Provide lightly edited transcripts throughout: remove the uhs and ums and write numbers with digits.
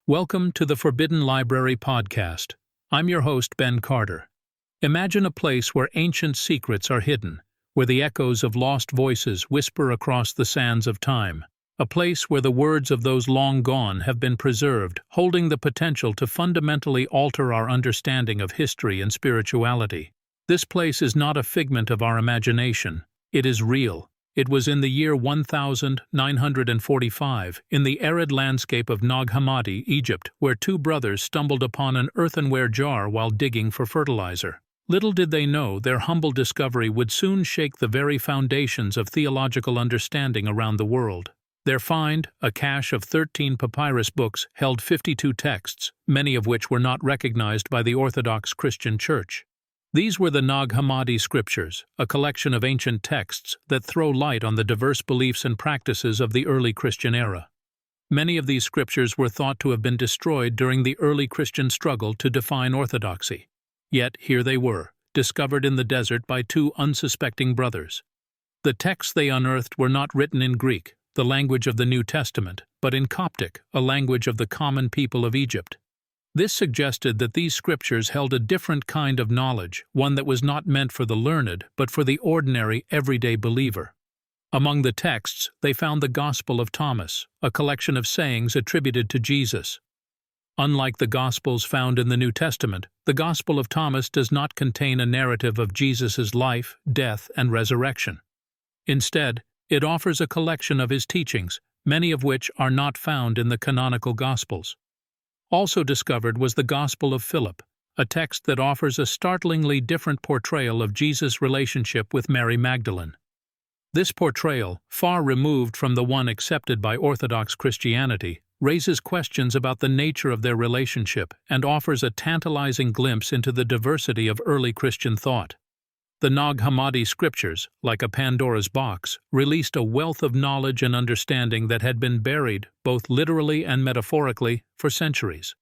Welcome to the Forbidden Library podcast. I'm your host, Ben Carter. Imagine a place where ancient secrets are hidden, where the echoes of lost voices whisper across the sands of time. A place where the words of those long gone have been preserved, holding the potential to fundamentally alter our understanding of history and spirituality. This place is not a figment of our imagination. It is real. It was in the year 1945, in the arid landscape of Nag Hammadi, Egypt, where two brothers stumbled upon an earthenware jar while digging for fertilizer. Little did they know their humble discovery would soon shake the very foundations of theological understanding around the world. Their find, a cache of 13 papyrus books, held 52 texts, many of which were not recognized by the Orthodox Christian Church. These were the Nag Hammadi Scriptures, a collection of ancient texts that throw light on the diverse beliefs and practices of the early Christian era. Many of these scriptures were thought to have been destroyed during the early Christian struggle to define orthodoxy. Yet here they were, discovered in the desert by two unsuspecting brothers. The texts they unearthed were not written in Greek, the language of the New Testament, but in Coptic, a language of the common people of Egypt. This suggested that these scriptures held a different kind of knowledge, one that was not meant for the learned, but for the ordinary, everyday believer. Among the texts, they found the Gospel of Thomas, a collection of sayings attributed to Jesus. Unlike the Gospels found in the New Testament, the Gospel of Thomas does not contain a narrative of Jesus' life, death, and resurrection. Instead, it offers a collection of his teachings, many of which are not found in the canonical Gospels. Also discovered was the Gospel of Philip, a text that offers a startlingly different portrayal of Jesus' relationship with Mary Magdalene. This portrayal, far removed from the one accepted by Orthodox Christianity, raises questions about the nature of their relationship and offers a tantalizing glimpse into the diversity of early Christian thought. The Nag Hammadi Scriptures, like a Pandora's box, released a wealth of knowledge and understanding that had been buried, both literally and metaphorically, for centuries.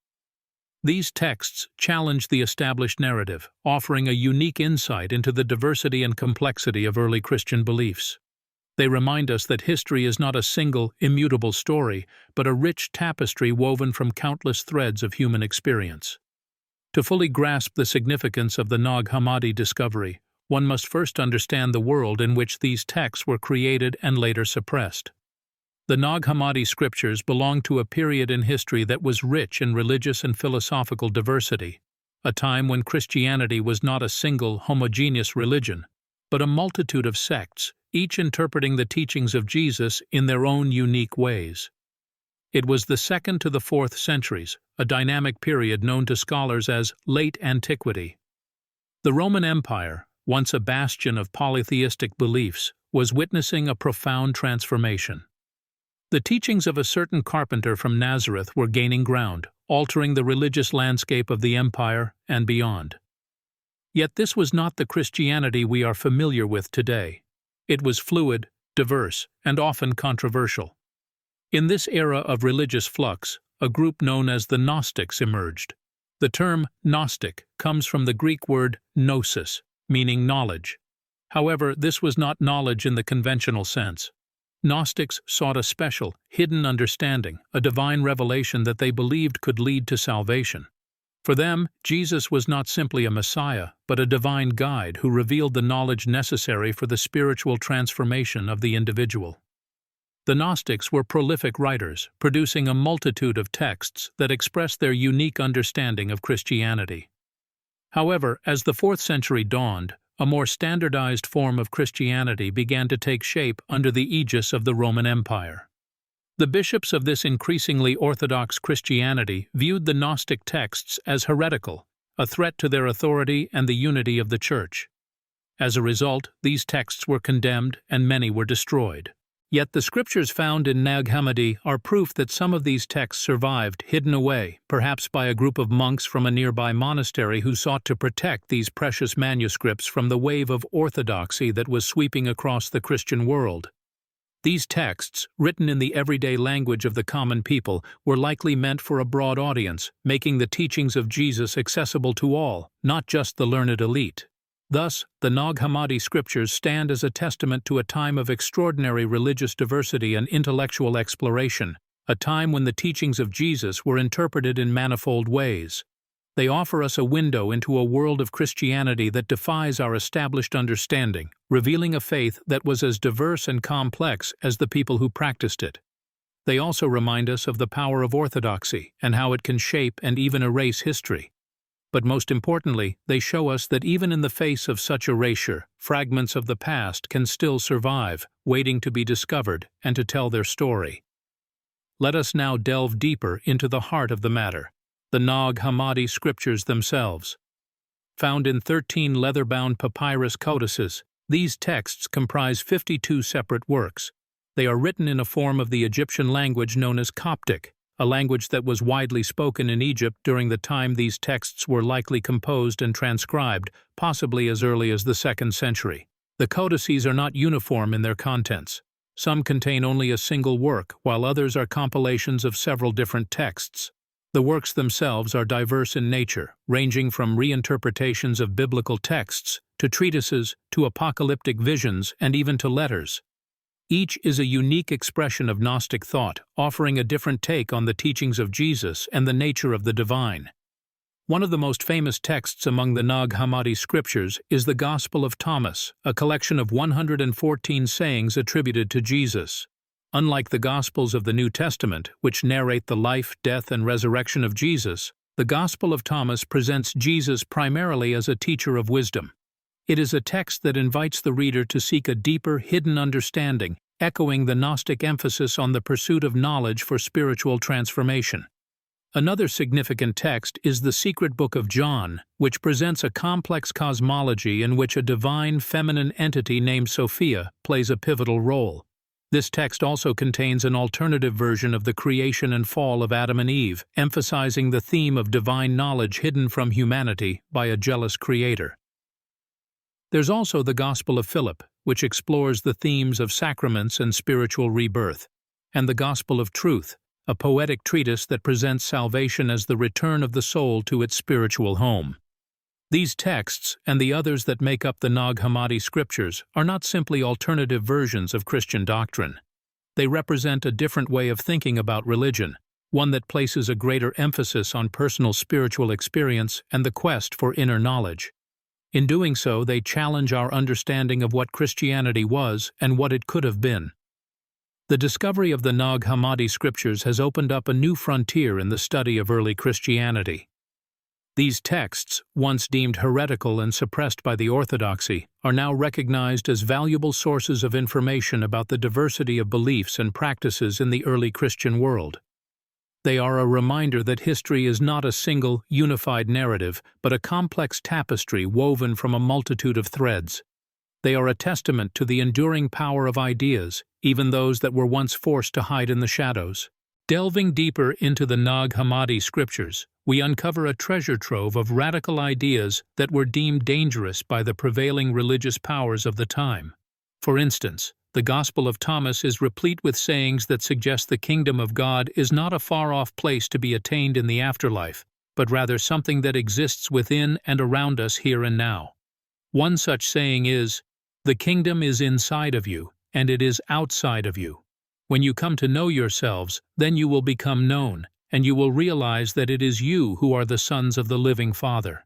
These texts challenge the established narrative, offering a unique insight into the diversity and complexity of early Christian beliefs. They remind us that history is not a single, immutable story, but a rich tapestry woven from countless threads of human experience. To fully grasp the significance of the Nag Hammadi discovery, one must first understand the world in which these texts were created and later suppressed. The Nag Hammadi Scriptures belong to a period in history that was rich in religious and philosophical diversity, a time when Christianity was not a single, homogeneous religion, but a multitude of sects, each interpreting the teachings of Jesus in their own unique ways. It was the 2nd to the 4th centuries, a dynamic period known to scholars as Late Antiquity. The Roman Empire, once a bastion of polytheistic beliefs, was witnessing a profound transformation. The teachings of a certain carpenter from Nazareth were gaining ground, altering the religious landscape of the empire and beyond. Yet this was not the Christianity we are familiar with today. It was fluid, diverse, and often controversial. In this era of religious flux, a group known as the Gnostics emerged. The term Gnostic comes from the Greek word gnosis, meaning knowledge. However, this was not knowledge in the conventional sense. Gnostics sought a special, hidden understanding, a divine revelation that they believed could lead to salvation. For them, Jesus was not simply a Messiah, but a divine guide who revealed the knowledge necessary for the spiritual transformation of the individual. The Gnostics were prolific writers, producing a multitude of texts that expressed their unique understanding of Christianity. However, as the 4th century dawned, a more standardized form of Christianity began to take shape under the aegis of the Roman Empire. The bishops of this increasingly orthodox Christianity viewed the Gnostic texts as heretical, a threat to their authority and the unity of the Church. As a result, these texts were condemned and many were destroyed. Yet the scriptures found in Nag Hammadi are proof that some of these texts survived, hidden away, perhaps by a group of monks from a nearby monastery who sought to protect these precious manuscripts from the wave of orthodoxy that was sweeping across the Christian world. These texts, written in the everyday language of the common people, were likely meant for a broad audience, making the teachings of Jesus accessible to all, not just the learned elite. Thus, the Nag Hammadi Scriptures stand as a testament to a time of extraordinary religious diversity and intellectual exploration, a time when the teachings of Jesus were interpreted in manifold ways. They offer us a window into a world of Christianity that defies our established understanding, revealing a faith that was as diverse and complex as the people who practiced it. They also remind us of the power of orthodoxy and how it can shape and even erase history. But most importantly, they show us that even in the face of such erasure, fragments of the past can still survive, waiting to be discovered and to tell their story. Let us now delve deeper into the heart of the matter, the Nag Hammadi Scriptures themselves. Found in 13 leather-bound papyrus codices, these texts comprise 52 separate works. They are written in a form of the Egyptian language known as Coptic, a language that was widely spoken in Egypt during the time these texts were likely composed and transcribed, possibly as early as the 2nd century. The codices are not uniform in their contents. Some contain only a single work, while others are compilations of several different texts. The works themselves are diverse in nature, ranging from reinterpretations of biblical texts, to treatises, to apocalyptic visions, and even to letters. Each is a unique expression of Gnostic thought, offering a different take on the teachings of Jesus and the nature of the divine. One of the most famous texts among the Nag Hammadi Scriptures is the Gospel of Thomas, a collection of 114 sayings attributed to Jesus. Unlike the Gospels of the New Testament, which narrate the life, death, and resurrection of Jesus, the Gospel of Thomas presents Jesus primarily as a teacher of wisdom. It is a text that invites the reader to seek a deeper, hidden understanding, echoing the Gnostic emphasis on the pursuit of knowledge for spiritual transformation. Another significant text is the Secret Book of John, which presents a complex cosmology in which a divine feminine entity named Sophia plays a pivotal role. This text also contains an alternative version of the creation and fall of Adam and Eve, emphasizing the theme of divine knowledge hidden from humanity by a jealous creator. There's also the Gospel of Philip, which explores the themes of sacraments and spiritual rebirth, and the Gospel of Truth, a poetic treatise that presents salvation as the return of the soul to its spiritual home. These texts, and the others that make up the Nag Hammadi Scriptures, are not simply alternative versions of Christian doctrine. They represent a different way of thinking about religion, one that places a greater emphasis on personal spiritual experience and the quest for inner knowledge. In doing so, they challenge our understanding of what Christianity was and what it could have been. The discovery of the Nag Hammadi Scriptures has opened up a new frontier in the study of early Christianity. These texts, once deemed heretical and suppressed by the orthodoxy, are now recognized as valuable sources of information about the diversity of beliefs and practices in the early Christian world. They are a reminder that history is not a single, unified narrative, but a complex tapestry woven from a multitude of threads. They are a testament to the enduring power of ideas, even those that were once forced to hide in the shadows. Delving deeper into the Nag Hammadi Scriptures, we uncover a treasure trove of radical ideas that were deemed dangerous by the prevailing religious powers of the time. For instance, the Gospel of Thomas is replete with sayings that suggest the kingdom of God is not a far-off place to be attained in the afterlife, but rather something that exists within and around us here and now. One such saying is, "The kingdom is inside of you, and it is outside of you. When you come to know yourselves, then you will become known, and you will realize that it is you who are the sons of the living Father."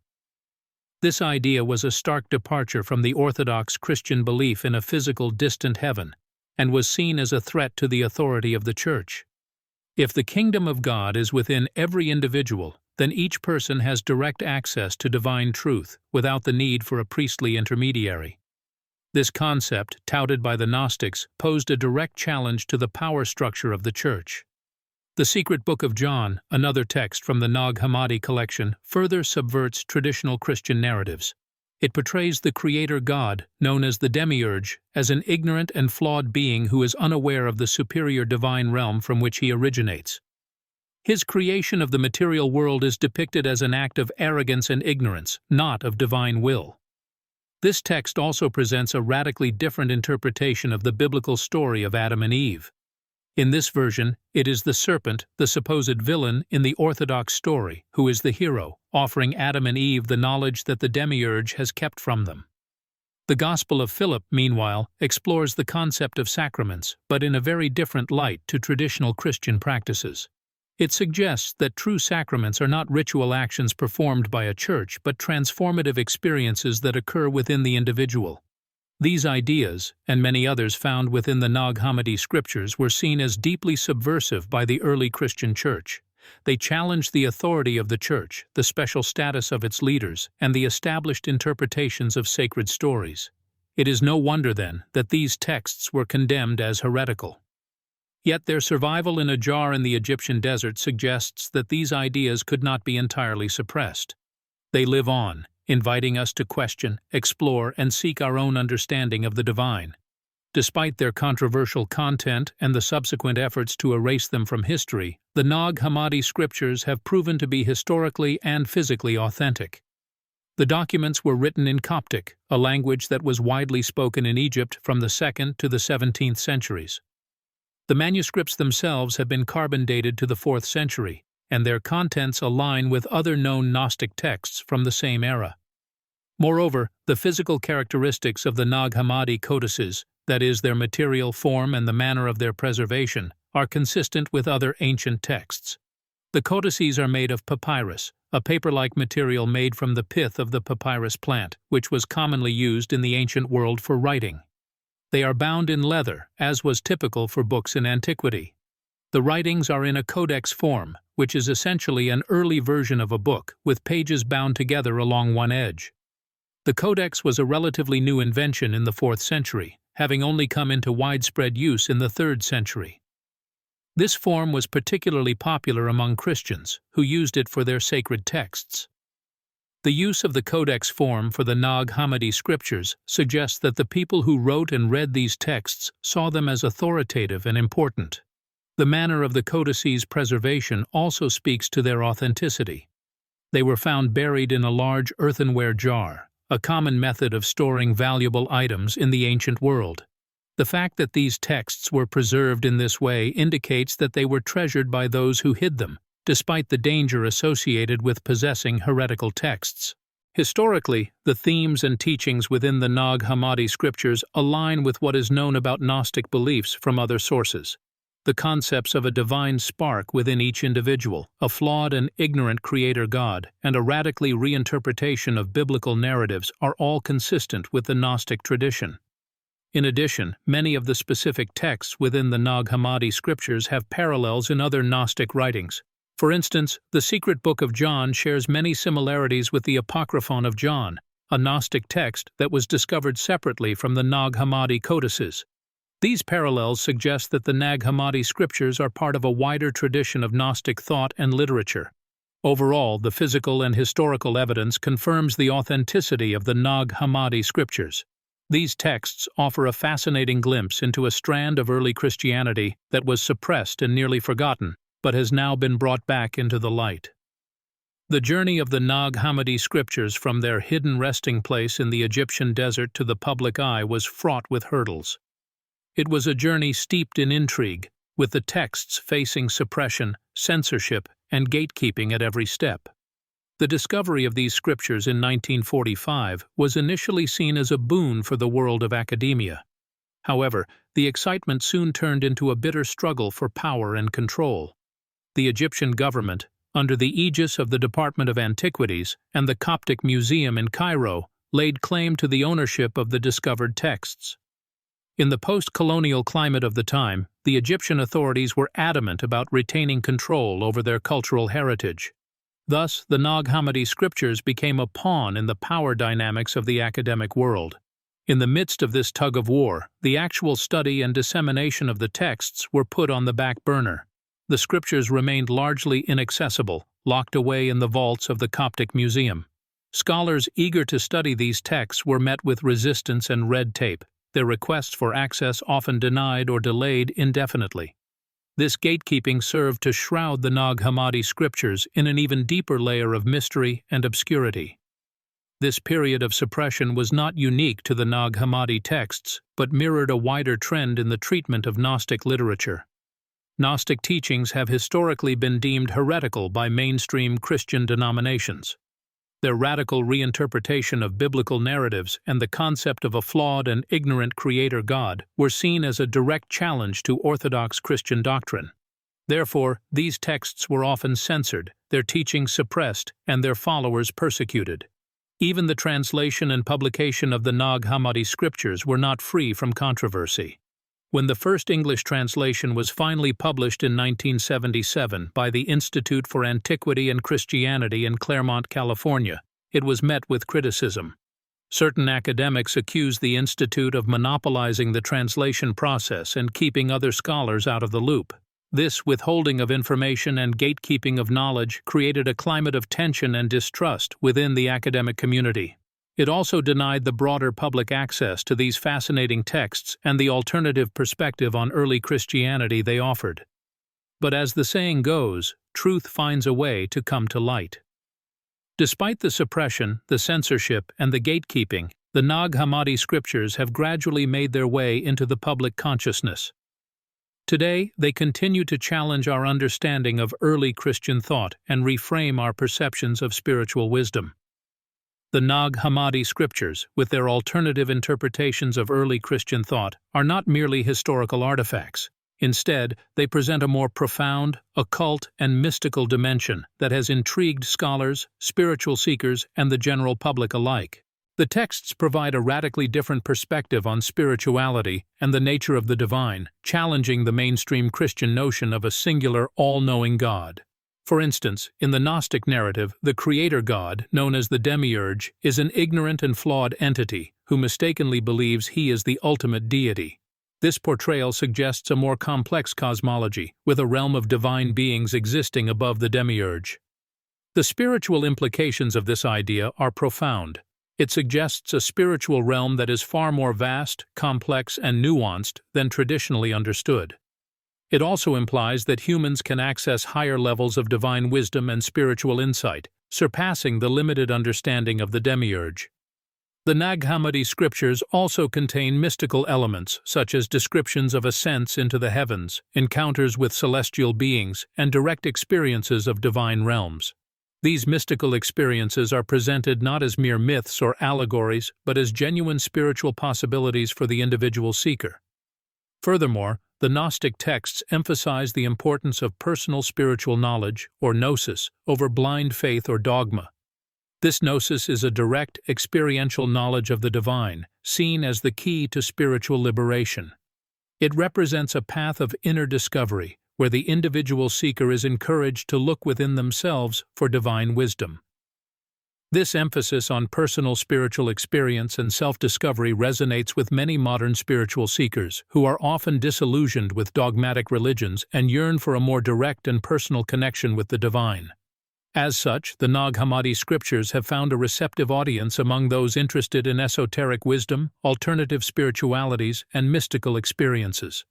This idea was a stark departure from the orthodox Christian belief in a physical distant heaven, and was seen as a threat to the authority of the Church. If the kingdom of God is within every individual, then each person has direct access to divine truth without the need for a priestly intermediary. This concept, touted by the Gnostics, posed a direct challenge to the power structure of the Church. The Secret Book of John, another text from the Nag Hammadi collection, further subverts traditional Christian narratives. It portrays the Creator God, known as the Demiurge, as an ignorant and flawed being who is unaware of the superior divine realm from which he originates. His creation of the material world is depicted as an act of arrogance and ignorance, not of divine will. This text also presents a radically different interpretation of the biblical story of Adam and Eve. In this version, it is the serpent, the supposed villain in the Orthodox story, who is the hero, offering Adam and Eve the knowledge that the Demiurge has kept from them. The Gospel of Philip, meanwhile, explores the concept of sacraments, but in a very different light to traditional Christian practices. It suggests that true sacraments are not ritual actions performed by a church, but transformative experiences that occur within the individual. These ideas, and many others found within the Nag Hammadi Scriptures, were seen as deeply subversive by the early Christian church. They challenged the authority of the church, the special status of its leaders, and the established interpretations of sacred stories. It is no wonder, then, that these texts were condemned as heretical. Yet their survival in a jar in the Egyptian desert suggests that these ideas could not be entirely suppressed. They live on, inviting us to question, explore, and seek our own understanding of the divine. Despite their controversial content and the subsequent efforts to erase them from history, the Nag Hammadi Scriptures have proven to be historically and physically authentic. The documents were written in Coptic, a language that was widely spoken in Egypt from the 2nd to the 17th centuries. The manuscripts themselves have been carbon dated to the 4th century, and their contents align with other known Gnostic texts from the same era. Moreover, the physical characteristics of the Nag Hammadi codices, that is, their material form and the manner of their preservation, are consistent with other ancient texts. The codices are made of papyrus, a paper-like material made from the pith of the papyrus plant, which was commonly used in the ancient world for writing. They are bound in leather, as was typical for books in antiquity. The writings are in a codex form, which is essentially an early version of a book, with pages bound together along one edge. The codex was a relatively new invention in the 4th century, having only come into widespread use in the 3rd century. This form was particularly popular among Christians, who used it for their sacred texts. The use of the codex form for the Nag Hammadi Scriptures suggests that the people who wrote and read these texts saw them as authoritative and important. The manner of the codices' preservation also speaks to their authenticity. They were found buried in a large earthenware jar, a common method of storing valuable items in the ancient world. The fact that these texts were preserved in this way indicates that they were treasured by those who hid them, despite the danger associated with possessing heretical texts. Historically, the themes and teachings within the Nag Hammadi Scriptures align with what is known about Gnostic beliefs from other sources. The concepts of a divine spark within each individual, a flawed and ignorant creator God, and a radically reinterpretation of biblical narratives are all consistent with the Gnostic tradition. In addition, many of the specific texts within the Nag Hammadi Scriptures have parallels in other Gnostic writings. For instance, the Secret Book of John shares many similarities with the Apocryphon of John, a Gnostic text that was discovered separately from the Nag Hammadi codices. These parallels suggest that the Nag Hammadi Scriptures are part of a wider tradition of Gnostic thought and literature. Overall, the physical and historical evidence confirms the authenticity of the Nag Hammadi Scriptures. These texts offer a fascinating glimpse into a strand of early Christianity that was suppressed and nearly forgotten, but has now been brought back into the light. The journey of the Nag Hammadi Scriptures from their hidden resting place in the Egyptian desert to the public eye was fraught with hurdles. It was a journey steeped in intrigue, with the texts facing suppression, censorship, and gatekeeping at every step. The discovery of these scriptures in 1945 was initially seen as a boon for the world of academia. However, the excitement soon turned into a bitter struggle for power and control. The Egyptian government, under the aegis of the Department of Antiquities and the Coptic Museum in Cairo, laid claim to the ownership of the discovered texts. In the post-colonial climate of the time, the Egyptian authorities were adamant about retaining control over their cultural heritage. Thus, the Nag Hammadi Scriptures became a pawn in the power dynamics of the academic world. In the midst of this tug-of-war, the actual study and dissemination of the texts were put on the back burner. The scriptures remained largely inaccessible, locked away in the vaults of the Coptic Museum. Scholars eager to study these texts were met with resistance and red tape, their requests for access often denied or delayed indefinitely. This gatekeeping served to shroud the Nag Hammadi Scriptures in an even deeper layer of mystery and obscurity. This period of suppression was not unique to the Nag Hammadi texts, but mirrored a wider trend in the treatment of Gnostic literature. Gnostic teachings have historically been deemed heretical by mainstream Christian denominations. Their radical reinterpretation of biblical narratives and the concept of a flawed and ignorant creator God were seen as a direct challenge to orthodox Christian doctrine. Therefore, these texts were often censored, their teachings suppressed, and their followers persecuted. Even the translation and publication of the Nag Hammadi Scriptures were not free from controversy. When the first English translation was finally published in 1977 by the Institute for Antiquity and Christianity in Claremont, California, it was met with criticism. Certain academics accused the Institute of monopolizing the translation process and keeping other scholars out of the loop. This withholding of information and gatekeeping of knowledge created a climate of tension and distrust within the academic community. It also denied the broader public access to these fascinating texts and the alternative perspective on early Christianity they offered. But as the saying goes, truth finds a way to come to light. Despite the suppression, the censorship, and the gatekeeping, the Nag Hammadi Scriptures have gradually made their way into the public consciousness. Today, they continue to challenge our understanding of early Christian thought and reframe our perceptions of spiritual wisdom. The Nag Hammadi Scriptures, with their alternative interpretations of early Christian thought, are not merely historical artifacts. Instead, they present a more profound, occult, and mystical dimension that has intrigued scholars, spiritual seekers, and the general public alike. The texts provide a radically different perspective on spirituality and the nature of the divine, challenging the mainstream Christian notion of a singular, all-knowing God. For instance, in the Gnostic narrative, the creator God, known as the demiurge, is an ignorant and flawed entity who mistakenly believes he is the ultimate deity. This portrayal suggests a more complex cosmology, with a realm of divine beings existing above the demiurge. The spiritual implications of this idea are profound. It suggests a spiritual realm that is far more vast, complex, and nuanced than traditionally understood. It also implies that humans can access higher levels of divine wisdom and spiritual insight, surpassing the limited understanding of the demiurge. The Nag Hammadi Scriptures also contain mystical elements, such as descriptions of ascents into the heavens, encounters with celestial beings, and direct experiences of divine realms. These mystical experiences are presented not as mere myths or allegories, but as genuine spiritual possibilities for the individual seeker. Furthermore, the Gnostic texts emphasize the importance of personal spiritual knowledge, or gnosis, over blind faith or dogma. This gnosis is a direct, experiential knowledge of the divine, seen as the key to spiritual liberation. It represents a path of inner discovery, where the individual seeker is encouraged to look within themselves for divine wisdom. This emphasis on personal spiritual experience and self-discovery resonates with many modern spiritual seekers who are often disillusioned with dogmatic religions and yearn for a more direct and personal connection with the divine. As such, the Nag Hammadi Scriptures have found a receptive audience among those interested in esoteric wisdom, alternative spiritualities, and mystical experiences.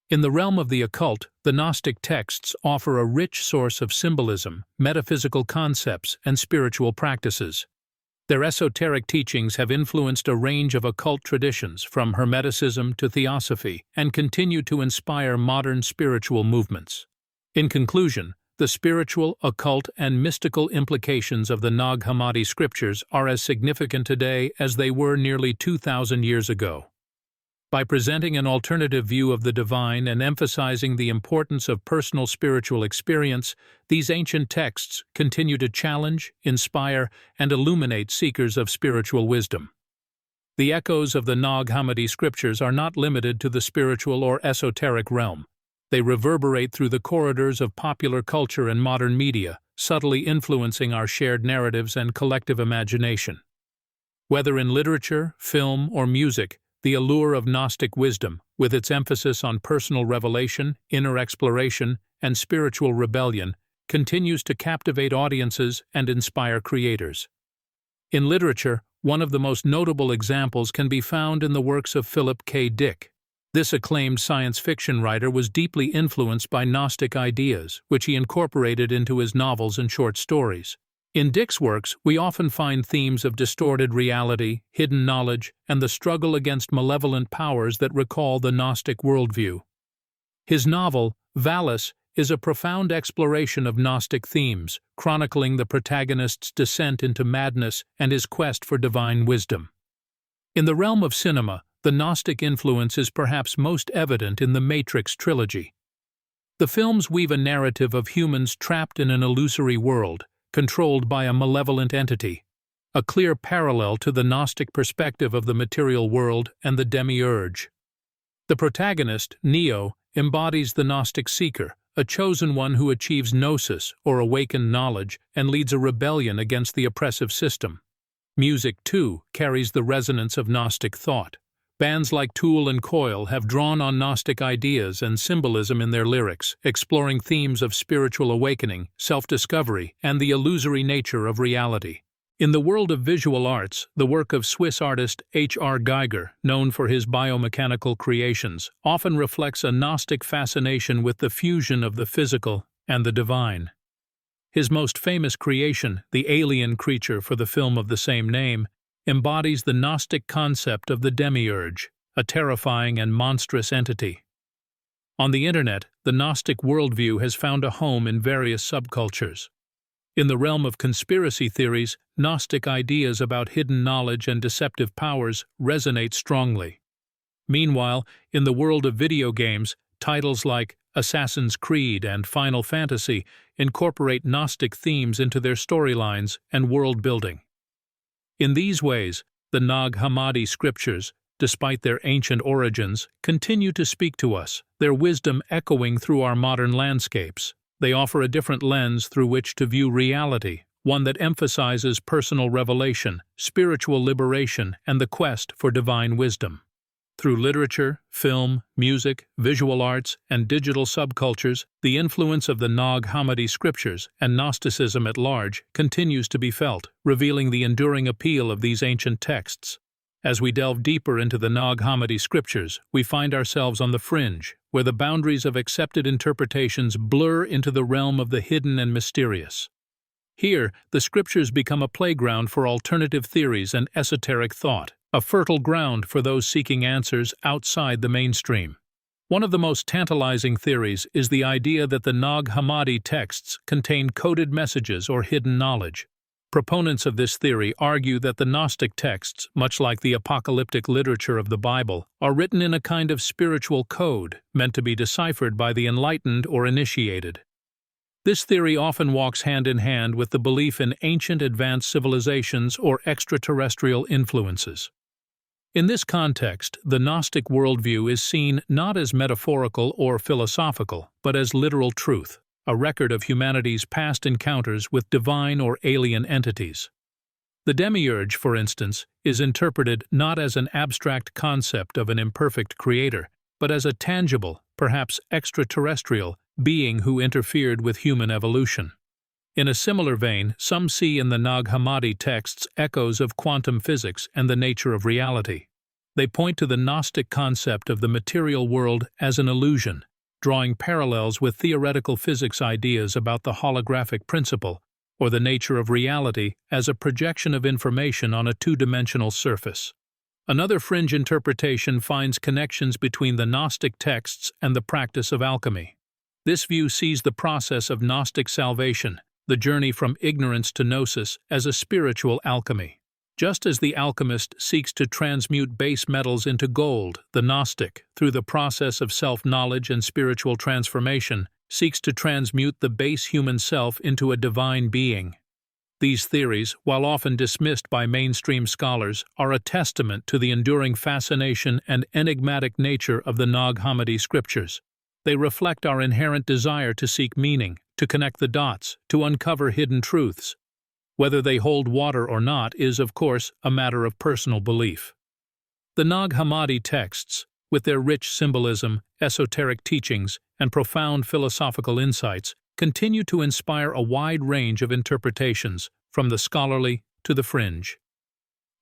In the realm of the occult, the Gnostic texts offer a rich source of symbolism, metaphysical concepts, and spiritual practices. Their esoteric teachings have influenced a range of occult traditions, from Hermeticism to Theosophy, and continue to inspire modern spiritual movements. In conclusion, the spiritual, occult, and mystical implications of the Nag Hammadi Scriptures are as significant today as they were nearly 2,000 years ago. By presenting an alternative view of the divine and emphasizing the importance of personal spiritual experience, these ancient texts continue to challenge, inspire, and illuminate seekers of spiritual wisdom. The echoes of the Nag Hammadi Scriptures are not limited to the spiritual or esoteric realm. They reverberate through the corridors of popular culture and modern media, subtly influencing our shared narratives and collective imagination. Whether in literature, film, or music, the allure of Gnostic wisdom, with its emphasis on personal revelation, inner exploration, and spiritual rebellion, continues to captivate audiences and inspire creators. In literature, one of the most notable examples can be found in the works of Philip K. Dick. This acclaimed science fiction writer was deeply influenced by Gnostic ideas, which he incorporated into his novels and short stories. In Dick's works, we often find themes of distorted reality, hidden knowledge, and the struggle against malevolent powers that recall the Gnostic worldview. His novel, Valis, is a profound exploration of Gnostic themes, chronicling the protagonist's descent into madness and his quest for divine wisdom. In the realm of cinema, the Gnostic influence is perhaps most evident in the Matrix trilogy. The films weave a narrative of humans trapped in an illusory world, controlled by a malevolent entity, a clear parallel to the Gnostic perspective of the material world and the demiurge. The protagonist, Neo, embodies the Gnostic seeker, a chosen one who achieves gnosis, or awakened knowledge, and leads a rebellion against the oppressive system. Music, too, carries the resonance of Gnostic thought. Bands like Tool and Coil have drawn on Gnostic ideas and symbolism in their lyrics, exploring themes of spiritual awakening, self-discovery, and the illusory nature of reality. In the world of visual arts, the work of Swiss artist H.R. Giger, known for his biomechanical creations, often reflects a Gnostic fascination with the fusion of the physical and the divine. His most famous creation, the alien creature for the film of the same name, embodies the Gnostic concept of the demiurge, a terrifying and monstrous entity. On the internet, the Gnostic worldview has found a home in various subcultures. In the realm of conspiracy theories, Gnostic ideas about hidden knowledge and deceptive powers resonate strongly. Meanwhile, in the world of video games, titles like Assassin's Creed and Final Fantasy incorporate Gnostic themes into their storylines and world building. In these ways, the Nag Hammadi Scriptures, despite their ancient origins, continue to speak to us, their wisdom echoing through our modern landscapes. They offer a different lens through which to view reality, one that emphasizes personal revelation, spiritual liberation, and the quest for divine wisdom. Through literature, film, music, visual arts, and digital subcultures, the influence of the Nag Hammadi Scriptures and Gnosticism at large continues to be felt, revealing the enduring appeal of these ancient texts. As we delve deeper into the Nag Hammadi Scriptures, we find ourselves on the fringe, where the boundaries of accepted interpretations blur into the realm of the hidden and mysterious. Here, the Scriptures become a playground for alternative theories and esoteric thought, a fertile ground for those seeking answers outside the mainstream. One of the most tantalizing theories is the idea that the Nag Hammadi texts contain coded messages or hidden knowledge. Proponents of this theory argue that the Gnostic texts, much like the apocalyptic literature of the Bible, are written in a kind of spiritual code meant to be deciphered by the enlightened or initiated. This theory often walks hand in hand with the belief in ancient advanced civilizations or extraterrestrial influences. In this context, the Gnostic worldview is seen not as metaphorical or philosophical, but as literal truth, a record of humanity's past encounters with divine or alien entities. The demiurge, for instance, is interpreted not as an abstract concept of an imperfect creator, but as a tangible, perhaps extraterrestrial, being who interfered with human evolution. In a similar vein, some see in the Nag Hammadi texts echoes of quantum physics and the nature of reality. They point to the Gnostic concept of the material world as an illusion, drawing parallels with theoretical physics ideas about the holographic principle, or the nature of reality as a projection of information on a two-dimensional surface. Another fringe interpretation finds connections between the Gnostic texts and the practice of alchemy. This view sees the process of Gnostic salvation, the journey from ignorance to gnosis, as a spiritual alchemy. Just as the alchemist seeks to transmute base metals into gold, the Gnostic, through the process of self-knowledge and spiritual transformation, seeks to transmute the base human self into a divine being. These theories, while often dismissed by mainstream scholars, are a testament to the enduring fascination and enigmatic nature of the Nag Hammadi Scriptures. They reflect our inherent desire to seek meaning, to connect the dots, to uncover hidden truths. Whether they hold water or not is, of course, a matter of personal belief. The Nag Hammadi texts, with their rich symbolism, esoteric teachings, and profound philosophical insights, continue to inspire a wide range of interpretations, from the scholarly to the fringe.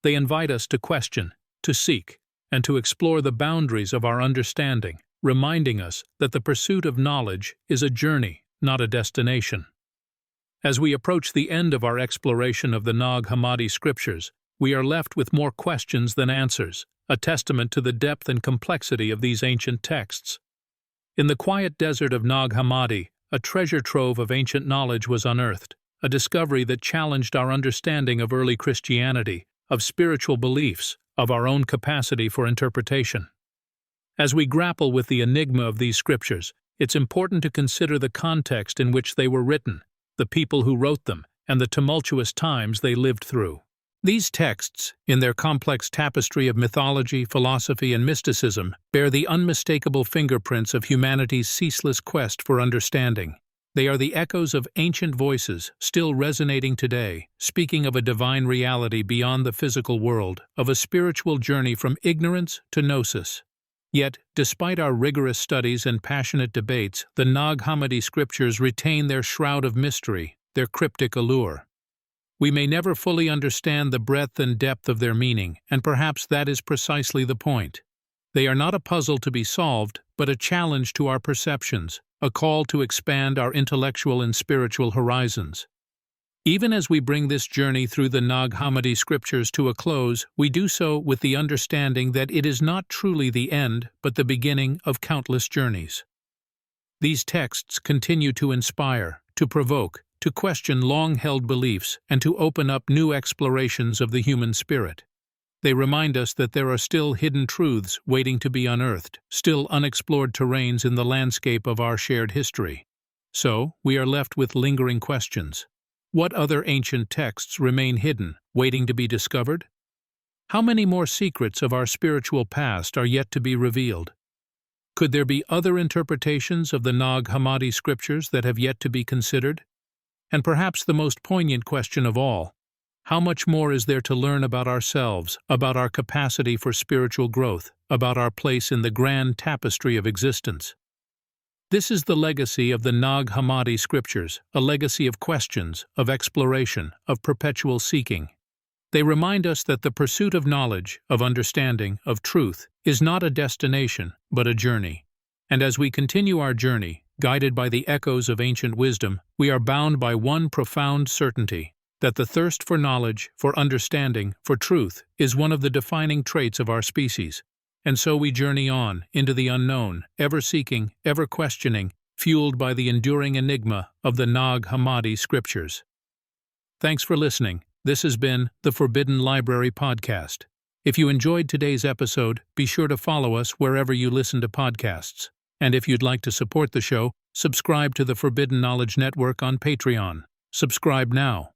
They invite us to question, to seek, and to explore the boundaries of our understanding, reminding us that the pursuit of knowledge is a journey, not a destination. As we approach the end of our exploration of the Nag Hammadi Scriptures, we are left with more questions than answers, a testament to the depth and complexity of these ancient texts. In the quiet desert of Nag Hammadi, a treasure trove of ancient knowledge was unearthed, a discovery that challenged our understanding of early Christianity, of spiritual beliefs, of our own capacity for interpretation. As we grapple with the enigma of these scriptures, it's important to consider the context in which they were written, the people who wrote them, and the tumultuous times they lived through. These texts, in their complex tapestry of mythology, philosophy, and mysticism, bear the unmistakable fingerprints of humanity's ceaseless quest for understanding. They are the echoes of ancient voices, still resonating today, speaking of a divine reality beyond the physical world, of a spiritual journey from ignorance to gnosis. Yet, despite our rigorous studies and passionate debates, the Nag Hammadi Scriptures retain their shroud of mystery, their cryptic allure. We may never fully understand the breadth and depth of their meaning, and perhaps that is precisely the point. They are not a puzzle to be solved, but a challenge to our perceptions, a call to expand our intellectual and spiritual horizons. Even as we bring this journey through the Nag Hammadi Scriptures to a close, we do so with the understanding that it is not truly the end, but the beginning of countless journeys. These texts continue to inspire, to provoke, to question long-held beliefs, and to open up new explorations of the human spirit. They remind us that there are still hidden truths waiting to be unearthed, still unexplored terrains in the landscape of our shared history. So, we are left with lingering questions. What other ancient texts remain hidden, waiting to be discovered? How many more secrets of our spiritual past are yet to be revealed? Could there be other interpretations of the Nag Hammadi Scriptures that have yet to be considered? And perhaps the most poignant question of all, how much more is there to learn about ourselves, about our capacity for spiritual growth, about our place in the grand tapestry of existence? This is the legacy of the Nag Hammadi Scriptures, a legacy of questions, of exploration, of perpetual seeking. They remind us that the pursuit of knowledge, of understanding, of truth, is not a destination, but a journey. And as we continue our journey, guided by the echoes of ancient wisdom, we are bound by one profound certainty, that the thirst for knowledge, for understanding, for truth, is one of the defining traits of our species. And so we journey on, into the unknown, ever seeking, ever questioning, fueled by the enduring enigma of the Nag Hammadi Scriptures. Thanks for listening. This has been the Forbidden Library Podcast. If you enjoyed today's episode, be sure to follow us wherever you listen to podcasts. And if you'd like to support the show, subscribe to the Forbidden Knowledge Network on Patreon. Subscribe now.